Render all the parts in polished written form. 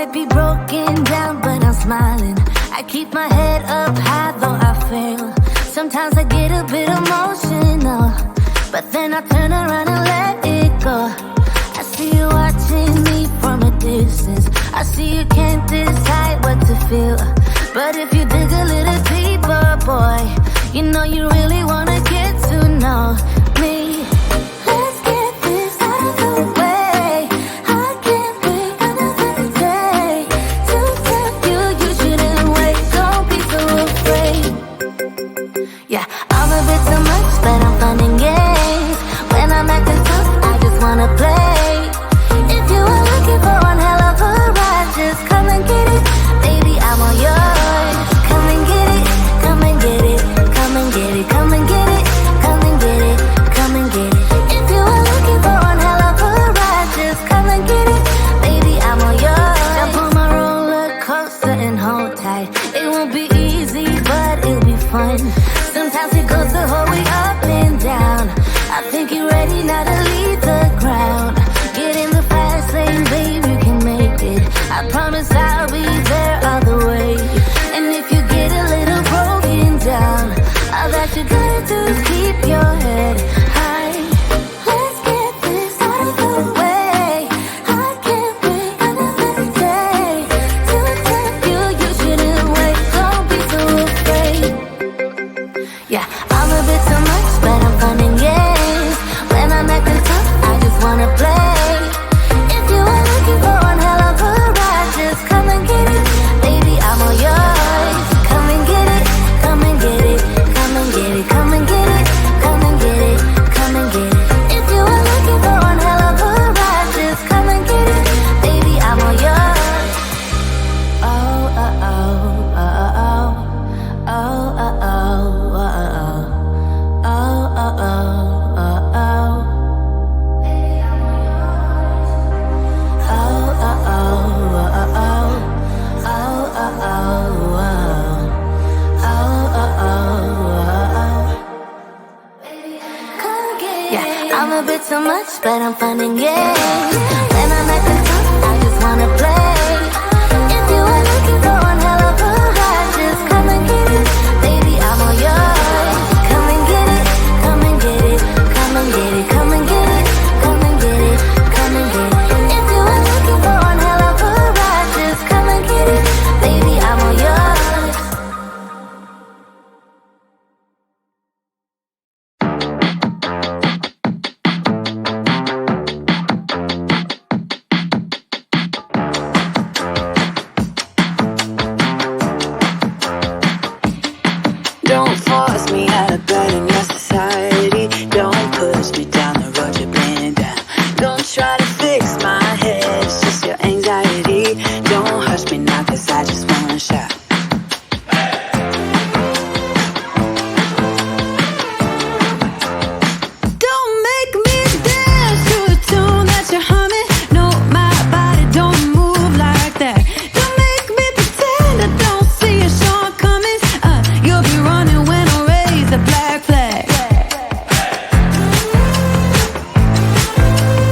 might be broken down, but I'm smiling. I keep my head up high, though I fail. Sometimes I get a bit emotional, but then I turn around and let it go. I see you watching me from a distance. I see you can't decide what feel. But if you dig a little deeper, boy, you know you really wanna get to know me. Let's get this out of the way. I can't wait another day to tell you you shouldn't wait. Don't be so afraid. Yeah, I'm a bit too much, but I'm fun and games. When I'm acting tough, I just wanna play. If you are looking for one hell of a ride, just come and get it. Baby, I'm all yours. Come and get it, come and get it, come and get it, come and get it, come and get it, come and get it. If you are looking for one hell of a ride, just come and get it. Baby, I'm all yours. Jump on my roller coaster and hold tight. It won't be easy, but it'll be fun. Sometimes it goes the whole way up and down. I think you're ready now to leave the ground. Get in the fast lane, babe, you can make it. I promise I'll be there all the way. And if you get a little broken down, all that you gotta do is keep your head high. Let's get this out of the way. I can't wait another day to tell you you shouldn't wait. Don't be so afraid. Yeah, I'm a bit too much, but I'm fun and games. When I'm acting tough, I just wanna play. If you are looking for one hell of a ride, just come and get it. Baby, I'm all yours. Come and get it, come and get it, come and get it, come and get it, come and get it, come and get it. If you are looking for one hell of a ride, just come and get it. Baby, I'm all yours. Oh, oh, oh, oh, oh, oh, oh, oh, oh, oh. Oh, oh, oh, oh, oh. Oh, oh, oh, oh, oh. Oh, oh, oh, oh. Oh, oh, oh, oh. Yeah, I'm a bit too much, but I'm fun and games. When I'm acting tough, I just wanna play. If you are looking for one hell of a ride, just come and get it. Baby, I'm all yours. Come and get it, come and get it, come and get it, come and get it, come and get it, come and get it. If you are looking for one hell of a ride, just come and get it. Baby, I'm all yours. Don't force me out of bed in your society. Don't push me down the road you're playing down. Don't try to fix my head, it's just your anxiety. Don't hush me now, cause I just wanna shout. Don't make me dance to a tune that you're humming. No, my body don't move like that. Don't make me pretend I don't see your shortcomings. You'll be running when I raise the black flag.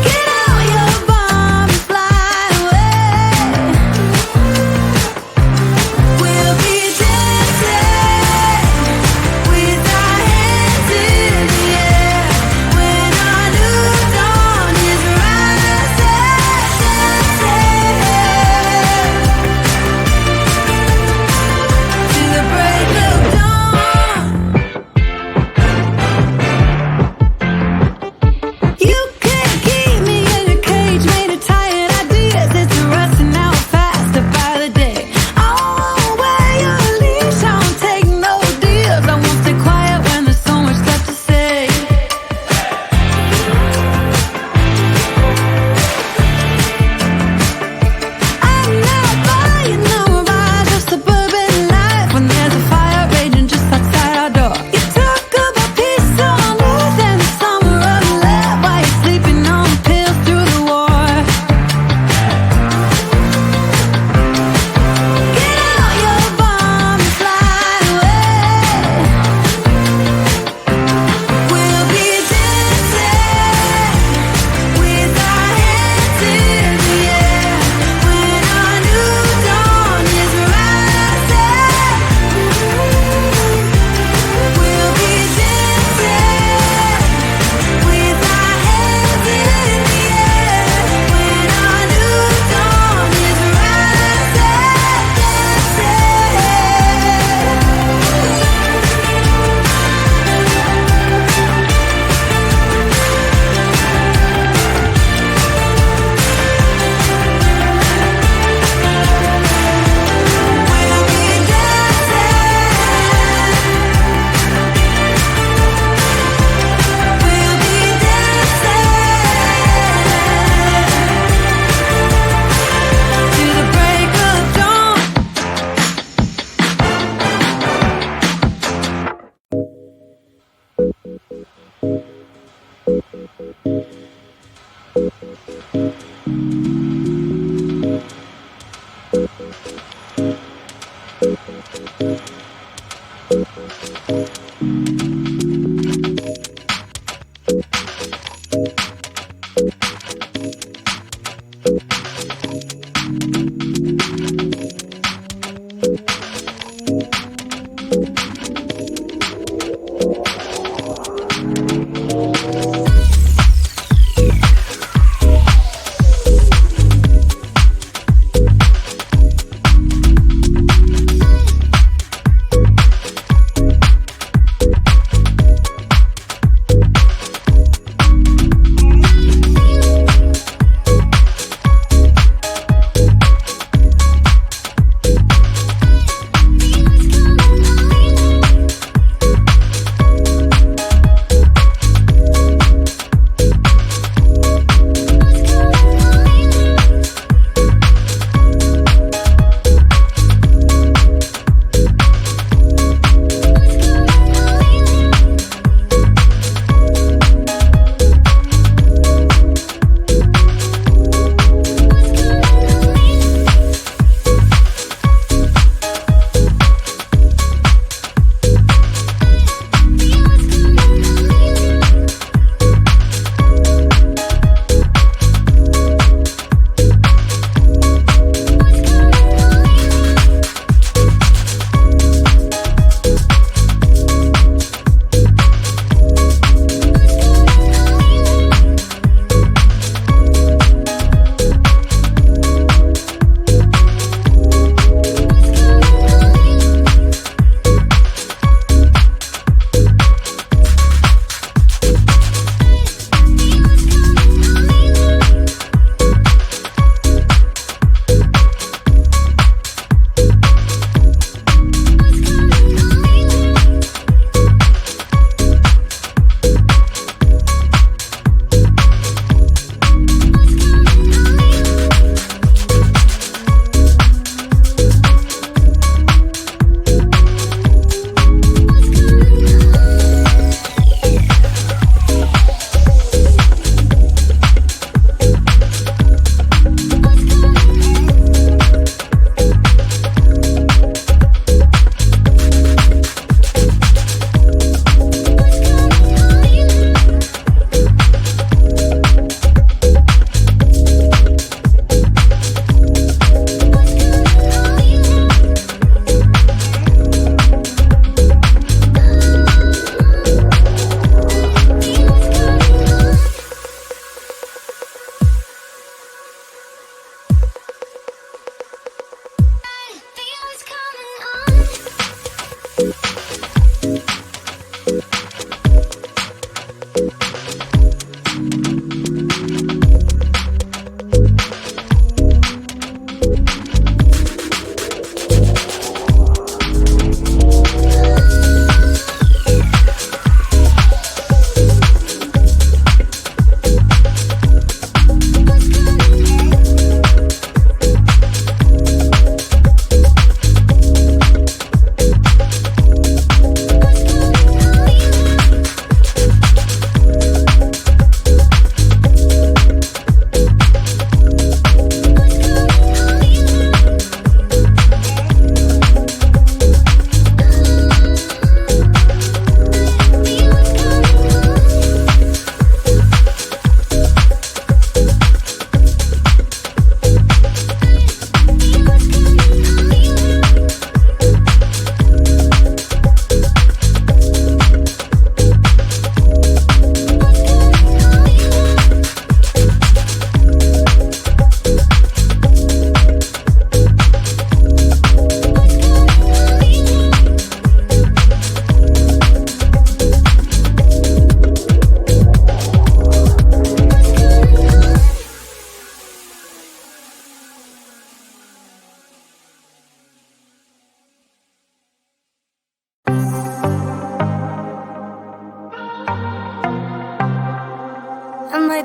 Get out your bomb and fly away.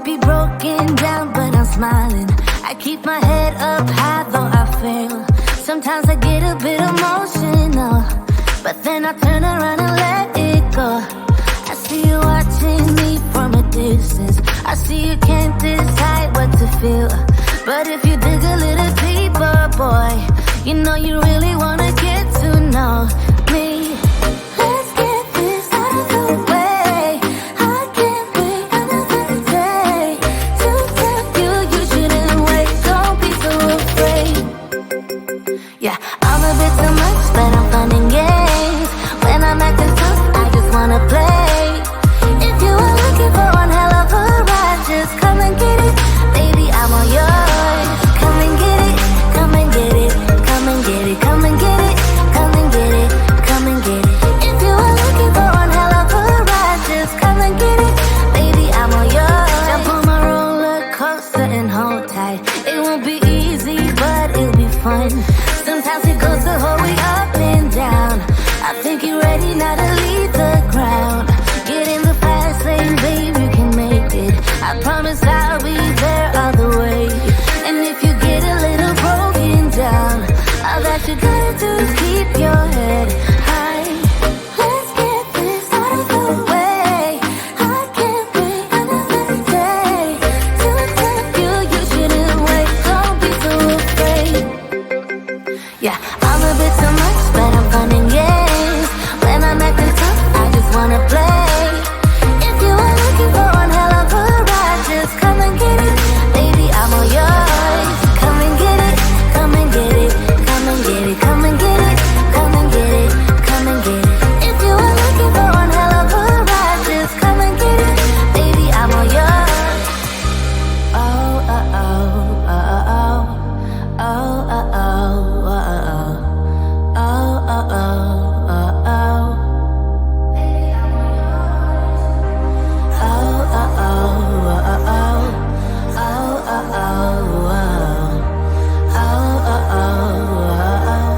be broken down, but I'm smiling. I keep my head up high, though I fail. Sometimes I get a bit emotional, but then I turn around and let it go. I see you watching me from a distance. I see you can't decide what to feel, but if you dig a little deeper, boy, you know you really wanna get to know me. Let's get this out of the way. I can't wait another day to tell you you shouldn't wait. Don't be so afraid. Yeah, I'm a bit too much, but I'm fun and games. When I'm acting tough, I just wanna play. If you are looking for one hell of a ride, just come and get it. Baby, I'm all yours. Come and get it, come and get it, come and get it, come and get it, come and get it, come and get it. If you are looking for one hell of a ride, just come and get it. Baby, I'm all yours. Jump on my roller coaster and hold tight. It won't be easy, but it'll be fun. Sometimes it goes the whole way up and down. I think you're ready now to leave the ground. Get in the fast lane, babe, you can make it. I promise I'll be there all the way. And if you get a little broken down, all that you gotta do is keep your head high. Let's get this out of the way. I can't wait another day to tell you you shouldn't wait. Don't be so afraid. Yeah, I'm a bit too much, but I'm fun and games. When I'm acting tough, I just wanna play. If you are looking for one hell of a ride, just come and get it. Baby, I'm all yours. Come and get it, come and get it, come and get it, come and get it, come and get it, come and get it. If you are looking for one hell of a ride, just come and get it. Baby, I'm all yours. Oh, oh, oh, oh, oh, oh, oh, oh, oh, oh. Oh, oh, oh, oh, oh. Baby, I'm all yours. Oh, oh, oh, oh, oh, oh. Oh, oh, oh, oh. Oh, oh, oh, oh.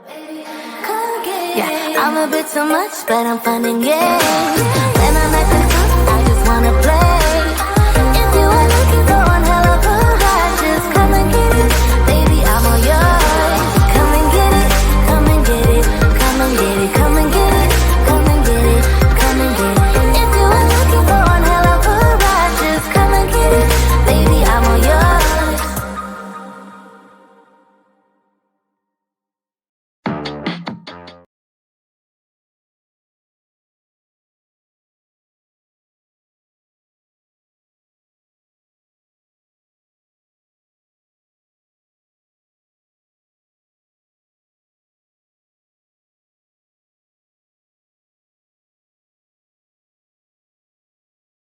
Baby, come get it. Yeah, I'm a bit too much, but I'm fun and games.